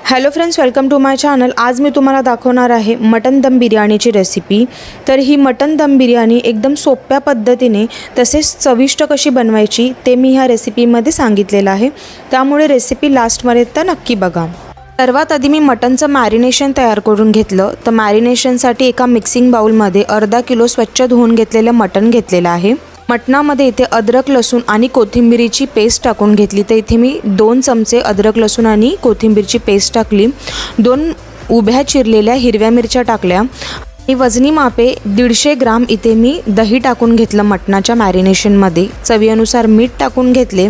Hello friends, welcome to my channel. आज मी तुम्हाला दाखवणार आहे मटन दम बिर्याणीची रेसिपी। तर ही मटन दम बिर्याणी एकदम सोप्या पद्धतीने तसेच चविष्ट कशी बनवायची ते मी ह्या रेसिपीमध्ये सांगितलेलं आहे, त्यामुळे रेसिपी लास्टमध्ये तर नक्की बघा। सर्वात आधी मी मटनचं मॅरिनेशन तयार करून घेतलं। तर मॅरिनेशनसाठी एका मिक्सिंग बाउलमध्ये अर्धा किलो स्वच्छ धुवून घेतलेलं मटन घेतलेलं आहे। मटणामध्ये इथे अद्रक लसूण आणि कोथिंबीरीची पेस्ट टाकून घेतली। तर इथे मी 2 चमचे अद्रक लसूण आणि कोथिंबीरची पेस्ट टाकली। 2 उभ्या चिरलेल्या हिरव्या मिरच्या टाकल्या आणि वजनी मापे 150 ग्राम इथे मी दही टाकून घेतलं मटणाच्या मॅरिनेशनमध्ये। चवीनुसार मीठ टाकून घेतले।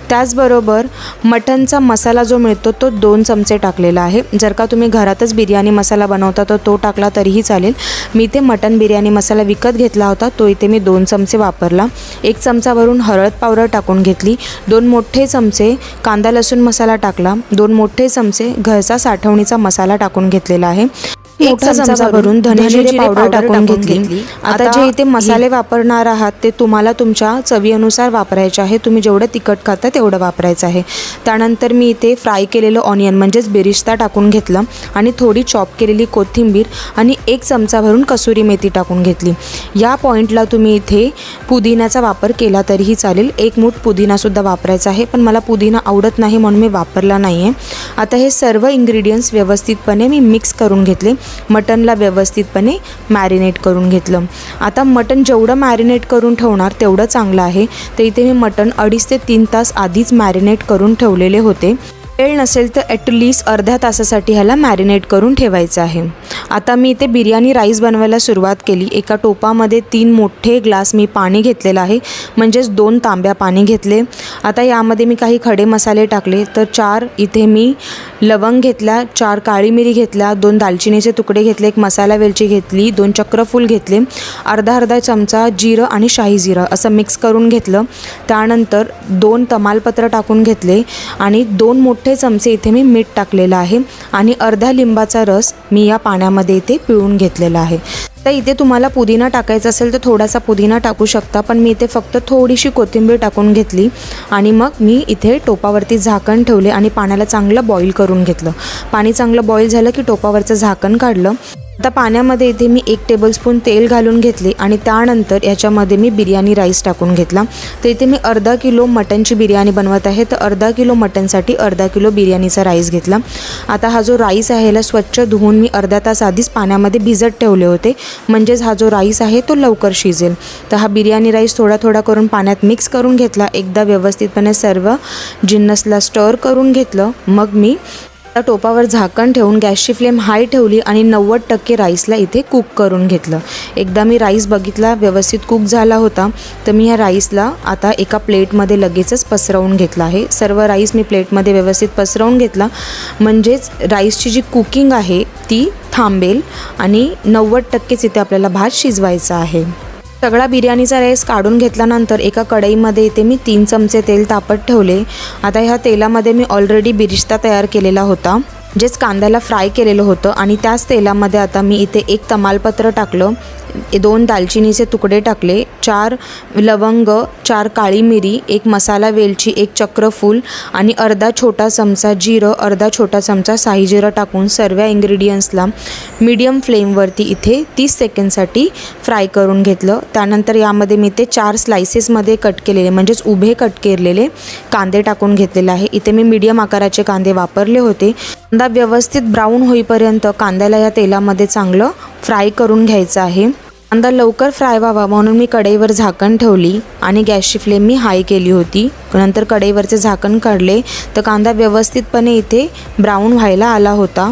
त्याचबरोबर मटनचा मसाला जो मिळतो तो 2 चमचे टाकलेला आहे। जर का तुम्ही घरातच बिर्याणी मसाला बनवता तर तो टाकला तरीही चालेल। मी इथे मटन बिर्याणी मसाला विकत घेतला होता, तो इथे मी 2 चमचे वापरला। 1 चमचावरून हळद पावडर टाकून घेतली। 2 मोठे चमचे कांदा लसूण मसाला टाकला। 2 मोठे चमचे घरचा साठवणीचा मसाला टाकून घेतलेला आहे। 1 चमचावरून धने जिरे पावडर टाकून घेतली। आता जे इथे मसाले वापरणार आहात ते तुम्हाला तुमच्या चवीनुसार वापरायचे आहे। तुम्ही जेवढं तिखट खाता तेवढं वापरायचं आहे। त्यानंतर मी इथे फ्राय केलेलं ऑनियन म्हणजेच बेरिस्ता टाकून घेतलं आणि थोडी चॉप केलेली कोथिंबीर आणि 1 चमचावरून कसुरी मेथी टाकून घेतली। या पॉइंटला तुम्ही इथे पुदिन्याचा वापर केला तरीही चालेल। 1 मूठ पुदिनासुद्धा वापरायचा आहे, पण मला पुदिना आवडत नाही म्हणून मी वापरला नाही आहे। आता हे सर्व इन्ग्रेडियंट्स व्यवस्थितपणे मी मिक्स करून घेतले। मटनला व्यवस्थितपणे मॅरिनेट करून घेतलं। आता मटन जेवढं मॅरिनेट करून ठेवणार तेवढं चांगलं आहे। तर इथे मी मटन 2.5 ते 3 तास आधीच मॅरिनेट करून ठेवलेले होते। वेळ नसेल तर ॲटलीस्ट अर्ध्या तासासाठी ह्याला मॅरिनेट करून ठेवायचं आहे। आता मी इथे बिर्याणी राईस बनवायला सुरुवात केली। एका टोपामध्ये 3 मोठे ग्लास मी पाणी घेतलेलं आहे, म्हणजेच 2 तांब्या पाणी घेतले। आता यामध्ये मी काही खडे मसाले टाकले। तर 4 इथे मी लवंग घेतल्या, 4 काळी मिरी घेतल्या, 2 दालचिनीचे तुकडे घेतले, 1 मसाला वेलची घेतली, 2 चक्रफूल घेतले, अर्धा चमचा जिरं आणि शाही जिरं असं मिक्स करून घेतलं। त्यानंतर 2 तमालपत्र टाकून घेतले आणि 2 मोठे चमचे इथे मी मीठ टाकलेलं आहे आणि अर्धा लिंबाचा रस मी या पाण्यामध्ये इथे पिळून घेतलेला आहे। तर इथे तुम्हाला पुदिना टाकायचा असेल तर थोडासा पुदिना टाकू शकता, पण मी इथे फक्त थोडीशी कोथिंबीर टाकून घेतली आणि मग मी इथे टोपावरती झाकण ठेवले आणि पाण्याला चांगलं बॉईल करून घेतलं। पाणी चांगलं बॉईल झालं की टोपावरचं झाकण काढलं। आता पाण्यामध्ये इथे मी 1 टेबलस्पून तेल घालून घेतले आणि त्यानंतर याच्यामध्ये मी बिर्याणी राईस टाकून घेतला। तर इथे मी अर्धा किलो मटनची बिर्याणी बनवत आहे, तर अर्धा किलो मटनसाठी अर्धा किलो बिर्याणीचा राईस घेतला। आता हा जो राईस आहे याला स्वच्छ धुवून मी अर्धा तास आधीच पाण्यामध्ये भिजत ठेवले होते, म्हणजेच हा जो राईस आहे तो लवकर शिजेल। तर हा बिर्याणी राईस थोडा थोडा करून पाण्यात मिक्स करून घेतला। एकदा व्यवस्थितपणे सर्व जिन्नसला स्टर करून घेतलं। मग मी टोपावर झाकण ठेवून गॅसची फ्लेम हाय ठेवली आणि 90% राईसला इथे कुक करून घेतलं। एकदा मी राईस बघितला व्यवस्थित कुक झाला होता, तर मी ह्या राईसला आता एका प्लेटमध्ये लगेचच पसरवून घेतला आहे। सर्व राईस मी प्लेटमध्ये व्यवस्थित पसरवून घेतला, म्हणजेच राईसची जी कुकिंग आहे ती थांबेल आणि 90%च इथे आपल्याला भात शिजवायचा आहे। सगळा बिर्याणीचा राईस काढून घेतल्यानंतर एका कढईमध्ये इथे मी 3 चमचे तेल तापत ठेवले। आता ह्या तेलामध्ये मी ऑलरेडी बिरिस्ता तयार केलेला होता, म्हणजेच कांद्याला फ्राय केलेलं होतं आणि त्याच तेलामध्ये आता मी इथे 1 तमालपत्र टाकलं, 2 दालचिनीचे तुकडे टाकले, 4 लवंग, 4 काळी मिरी, 1 मसाला वेलची, 1 चक्रफूल आणि अर्धा छोटा चमचा जिरं, अर्धा छोटा चमचा शाही जिरं टाकून सर्व इन्ग्रेडियंट्सला मीडियम फ्लेमवरती इथे 30 सेकंडसाठी फ्राय करून घेतलं। त्यानंतर यामध्ये मी ते 4 स्लायसेसमध्ये कट केलेले म्हणजेच उभे कट केलेले कांदे टाकून घेतलेले आहे। इथे मी मीडियम आकाराचे कांदे वापरले होते। कांदा व्यवस्थित ब्राऊन होईपर्यंत कांद्याला या तेलामध्ये चांगलं फ्राय करून घ्यायचं आहे। कांदा लवकर फ्राय व्हावा म्हणून मी कढईवर झाकण ठेवली आणि गॅसची फ्लेम मी हाय केली होती। नंतर कढईवरचे झाकण काढले तर कांदा व्यवस्थितपणे इथे ब्राऊन व्हायला आला होता।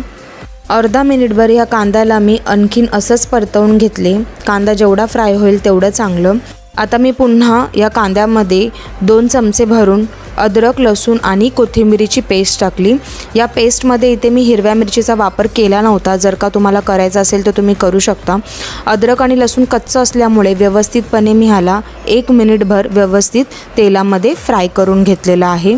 अर्धा मिनिटभर या कांद्याला मी आणखीन असंच परतवून घेतले। कांदा जेवढा फ्राय होईल तेवढं चांगलं। आता मी पुन्हा या कांद्यामध्ये 2 चमचे भरून अद्रक लसूण आणि कोथिंबीरीची पेस्ट टाकली। या पेस्टमध्ये इथे मी हिरव्या मिरचीचा वापर केला नव्हता, जर का तुम्हाला करायचा असेल तर तुम्ही करू शकता। अद्रक आणि लसूण कच्चं असल्यामुळे व्यवस्थितपणे मी ह्याला 1 मिनिटभर व्यवस्थित तेलामध्ये फ्राय करून घेतलेला आहे।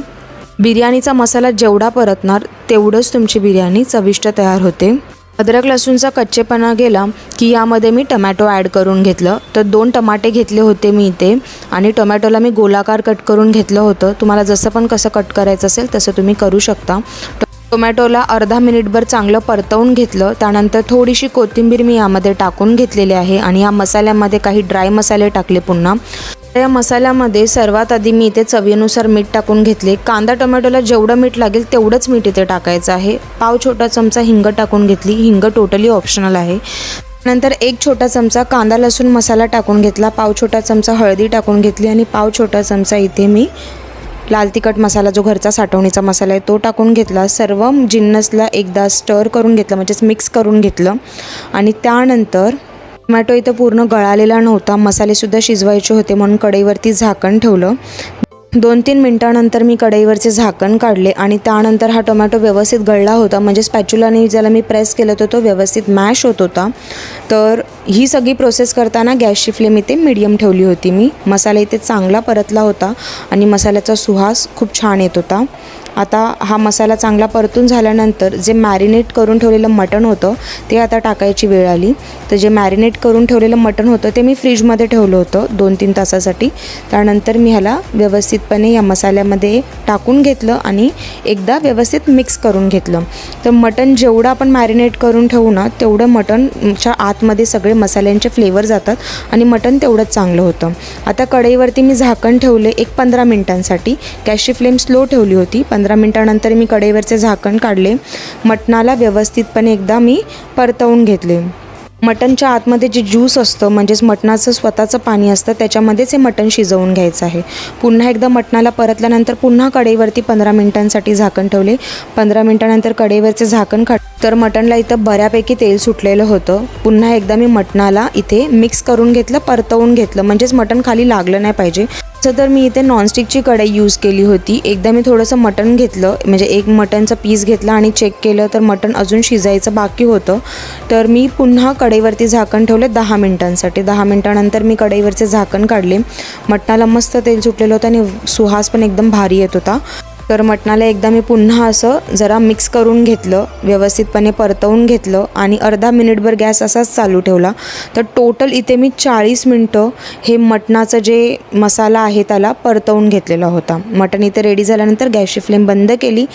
बिर्याणीचा मसाला जेवढा परतणार तेवढंच तुमची बिर्याणी चविष्ट तयार होते। अद्रक लसूणचा कच्चेपणा गेला की यामध्ये मी टमॅटो ॲड करून घेतलं. तर 2 टमाटे घेतले होते मी इथे आणि टोमॅटोला मी गोलाकार कट करून घेतलं होतं. तुम्हाला जसं पण कसं कट करायचं असेल तसं तुम्ही करू शकता. टोमॅटोला अर्धा मिनिटभर चांगलं परतवून घेतलं. त्यानंतर थोडीशी कोथिंबीर मी यामध्ये टाकून घेतलेली आहे आणि या मसाल्यामध्ये काही ड्राय मसाले टाकले पुन्हा. या मसाल्यामध्ये सर्वात आधी मी इथे चवीनुसार मीठ टाकून घेतले. कांदा टोमॅटोला जेवढं मीठ लागेल तेवढंच मीठ इथे टाकायचं आहे. पाव छोटा चमचा हिंग टाकून घेतली. हिंग टोटली ऑप्शनल आहे. नंतर 1 छोटा चमचा कांदा लसूण मसाला टाकून घेतला. पाव छोटा चमचा हळदी टाकून घेतली आणि पाव छोटा चमचा इथे मी लाल तिखट मसाला, जो घरचा साठवणीचा मसाला आहे तो टाकून घेतला. सर्व जिन्नसला एकदा स्टर करून घेतलं, म्हणजेच मिक्स करून घेतलं. आणि त्यानंतर टोमॅटो इथं पूर्ण गळालेला नव्हता, मसालेसुद्धा शिजवायचे होते म्हणून कढईवरती झाकण ठेवलं. 2-3 मिनटानंतर मी कढईवरचे झाकण काढले आणि त्यानंतर हा टोमॅटो व्यवस्थित गळला होता, म्हणजे स्पॅच्युलाने ज्याला मी प्रेस केलं होतं तो व्यवस्थित मॅश होत होता. तर ही सगळी प्रोसेस करताना गॅसची फ्लेम इथे मीडियम ठेवली होती मी. मसाला इथे चांगला परतला होता आणि मसाल्याचा सुवास खूप छान येत होता. आता हा मसाला चांगला परतून झाल्यानंतर जे मॅरिनेट करून ठेवलेलं मटण होतं ते आता टाकायची वेळ आली. तर जे मॅरिनेट करून ठेवलेलं मटण होतं ते मी फ्रीजमध्ये ठेवलं होतं 2-3 तासासाठी. त्यानंतर मी ह्याला व्यवस्थितपणे या मसाल्यामध्ये टाकून घेतलं आणि एकदा व्यवस्थित मिक्स करून घेतलं. तर मटण जेवढं आपण मॅरिनेट करून ठेवू ना तेवढं मटणच्या आतमध्ये सगळे मसाल्यांचे फ्लेवर जातात आणि मटण तेवढंच चांगलं होतं. आता कढईवरती मी झाकण ठेवले 15 मिनटांसाठी. गॅसची फ्लेम स्लो ठेवली होती. 15 मिनटानंतर मी कढईवरचे झाकण काढले. मटणाला व्यवस्थितपणे एकदा मी परतवून घेतले. मटणच्या आतमध्ये जे ज्यूस असतं, म्हणजेच मटणाचं स्वतःचं पाणी असतं, त्याच्यामध्येच हे मटण शिजवून घ्यायचं आहे. पुन्हा एकदा मटणाला परतल्यानंतर पुन्हा कढईवरती 15 मिनटांसाठी झाकण ठेवले. 15 मिनटानंतर कढईवरचे झाकण तर मटणला इथं बऱ्यापैकी तेल सुटलेलं होतं. पुन्हा एकदा मी मटणाला इथे मिक्स करून घेतलं, परतवून घेतलं, म्हणजेच मटण खाली लागलं नाही पाहिजे. तसं तर मी इथे नॉनस्टिकची कढई यूज केली होती. एकदा मी थोडंसं मटण घेतलं, म्हणजे एक मटणचा पीस घेतला आणि चेक केलं तर मटण अजून शिजायचं बाकी होतं. तर मी पुन्हा कढईवरती झाकण ठेवले 10 मिनटांसाठी. 10 मिनटानंतर मी कढईवरचे झाकण काढले. मटणाला मस्त तेल सुटलेलं होतं आणि सुहास पण एकदम भारी येत होता. तर मटणाला एकदा मी पुन्हा असं जरा मिक्स करून घेतलं, व्यवस्थितपणे परतवून घेतलं आणि अर्धा मिनिटभर गॅस असाच चालू ठेवला. तर टोटल इथे मी 40 मिनटं हे मटणाचं जे मसाला आहे त्याला परतवून घेतलेला होता. मटण इथे रेडी झाल्यानंतर गॅसची फ्लेम बंद केली.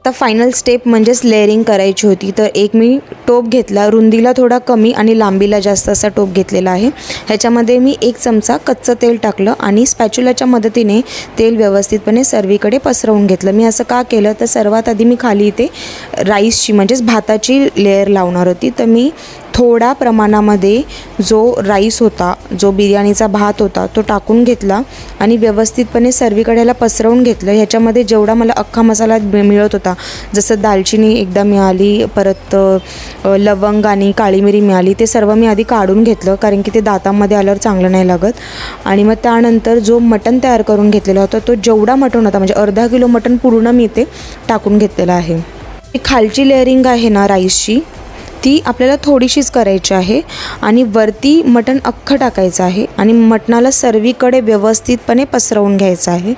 आता फायनल स्टेप म्हणजेच लेअरिंग करायची होती. तर एक मी टोप घेतला, रुंदीला थोडा कमी आणि लांबीला जास्त असा टोप घेतलेला आहे. ह्याच्यामध्ये मी 1 चमचा कच्चं तेल टाकलं आणि स्पॅच्युलाच्या मदतीने तेल व्यवस्थितपणे सर्वीकडे पसरवून घेतलं. मी असं का केलं तर सर्वात आधी मी खाली इथे राईसची म्हणजेच भाताची लेअर लावणार होती. तर मी थोडा प्रमाणामध्ये जो राईस होता, जो बिर्याणीचा भात होता तो टाकून घेतला आणि व्यवस्थितपणे सर्वीकडे ह्याला पसरवून घेतलं. ह्याच्यामध्ये जेवढा मला अख्खा मसाला मिळत होता, जसं दालचिनी एकदा मिळाली, परत लवंग आणि काळी मिरी मिळाली, ते सर्व मी आधी काढून घेतलं कारण की ते दातामध्ये आल्यावर चांगलं नाही लागत. आणि मग त्यानंतर जो मटण तयार करून घेतलेला होता तो जेवढा मटण होता, म्हणजे अर्धा किलो मटण पूर्ण मी इथे टाकून घेतलेलं आहे. खालची लेअरिंग आहे ना राईसची, ती आपल्याला थोडीशीच करायची आहे आणि वरती मटण अख्खं टाकायचं आहे आणि मटणाला सर्वीकडे व्यवस्थितपणे पसरवून घ्यायचं आहे.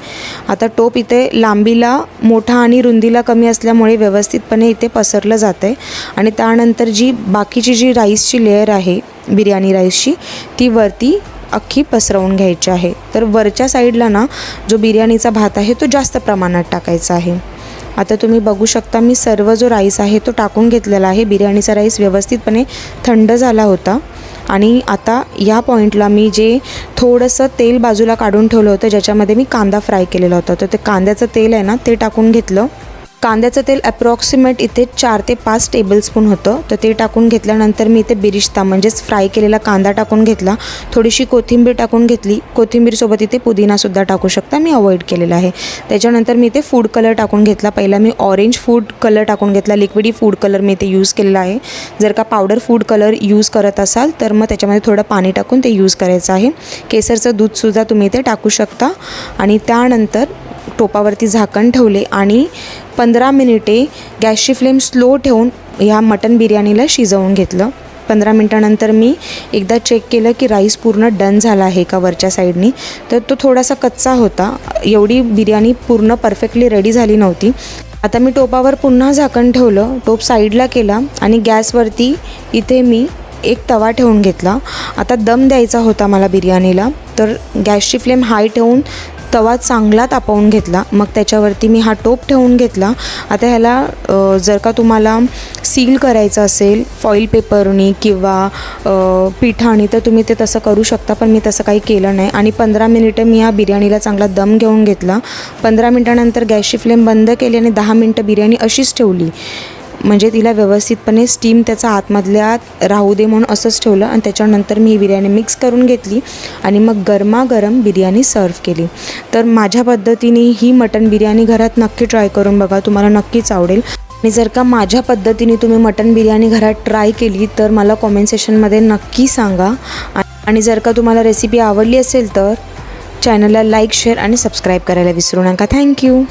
आता टोप इथे लांबीला मोठा आणि रुंदीला कमी असल्यामुळे व्यवस्थितपणे इथे पसरलं जातं आहे. आणि त्यानंतर जी बाकीची जी राईसची लेअर आहे बिर्याणी राईसची, ती वरती अख्खी पसरवून घ्यायची आहे. तर वरच्या साईडला ना जो बिर्याणीचा भात आहे तो जास्त प्रमाणात टाकायचा आहे. आता तुम्ही बघू शकता मी सर्व जो राईस आहे तो टाकून घेतलेला आहे. बिर्याणीचा राईस व्यवस्थितपणे थंड झाला होता आणि आता या पॉईंटला मी जे थोडंसं तेल बाजूला काढून ठेवलं होतं, ज्याच्यामध्ये मी कांदा फ्राय केलेला होता, तर ते कांद्याचं तेल आहे ना ते टाकून घेतलं. कांद्याचं तेल अप्रॉक्सिमेट इथे 4 ते 5 टेबलस्पून होतं. तर ते टाकून घेतल्यानंतर मी इथे बिरिश्ता म्हणजेच फ्राय केलेला कांदा टाकून घेतला. थोडीशी कोथिंबीर टाकून घेतली. कोथिंबीरसोबत इथे पुदिनासुद्धा टाकू शकता, मी अवॉइड केलेला आहे. त्याच्यानंतर मी इथे फूड कलर टाकून घेतला. पहिला मी ऑरेंज फूड कलर टाकून घेतला. लिक्विडी फूड कलर मी इथे यूज केलेला आहे. जर का पावडर फूड कलर यूज करत असाल तर मग त्याच्यामध्ये थोडं पाणी टाकून ते यूज करायचं आहे. केसरचं दूधसुद्धा तुम्ही इथे टाकू शकता. आणि त्यानंतर टोपावरती झाकण ठेवले आणि 15 मिनिटे गॅसची फ्लेम स्लो ठेवून ह्या मटण बिर्याणीला शिजवून घेतलं. 15 मिनटानंतर मी एकदा चेक केलं की राईस पूर्ण डन झाला आहे का वरच्या साईडनी, तर तो थोडासा कच्चा होता. एवढी बिर्याणी पूर्ण परफेक्टली रेडी झाली नव्हती. आता मी टोपावर पुन्हा झाकण ठेवलं, टोप साईडला केला आणि गॅसवरती इथे मी एक तवा ठेवून घेतला. आता दम द्यायचा होता मला बिर्याणीला, तर गॅसची फ्लेम हाय ठेवून तवा चांगला तापवून घेतला. मग त्याच्यावरती मी हा टोप ठेवून घेतला. आता ह्याला जर का तुम्हाला सील करायचं असेल फॉईल पेपरनी किंवा पिठाणी तर तुम्ही ते तसं करू शकता, पण मी तसं काही केलं नाही. आणि 15 मिनिटं मी ह्या बिर्याणीला चांगला दम घेऊन घेतला. 15 मिनटानंतर गॅसची फ्लेम बंद केली आणि 10 मिनटं बिर्याणी अशीच ठेवली, म्हणजे तिला व्यवस्थितपणे स्टीम त्याचा आतमधल्यात राहू दे म्हणून असंच ठेवलं. आणि त्याच्यानंतर मी ही बिर्याणी मिक्स करून घेतली आणि मग गरमागरम बिर्याणी सर्व केली. तर माझ्या पद्धतीने ही मटण बिर्याणी घरात नक्की ट्राय करून बघा, तुम्हाला नक्कीच आवडेल. आणि जर का माझ्या पद्धतीने तुम्ही मटण बिर्याणी घरात ट्राय केली तर मला कॉमेंट सेक्शनमध्ये नक्की सांगा. आणि जर का तुम्हाला रेसिपी आवडली असेल तर चॅनलला लाईक, शेअर आणि सबस्क्राईब करायला विसरू नका. थँक्यू.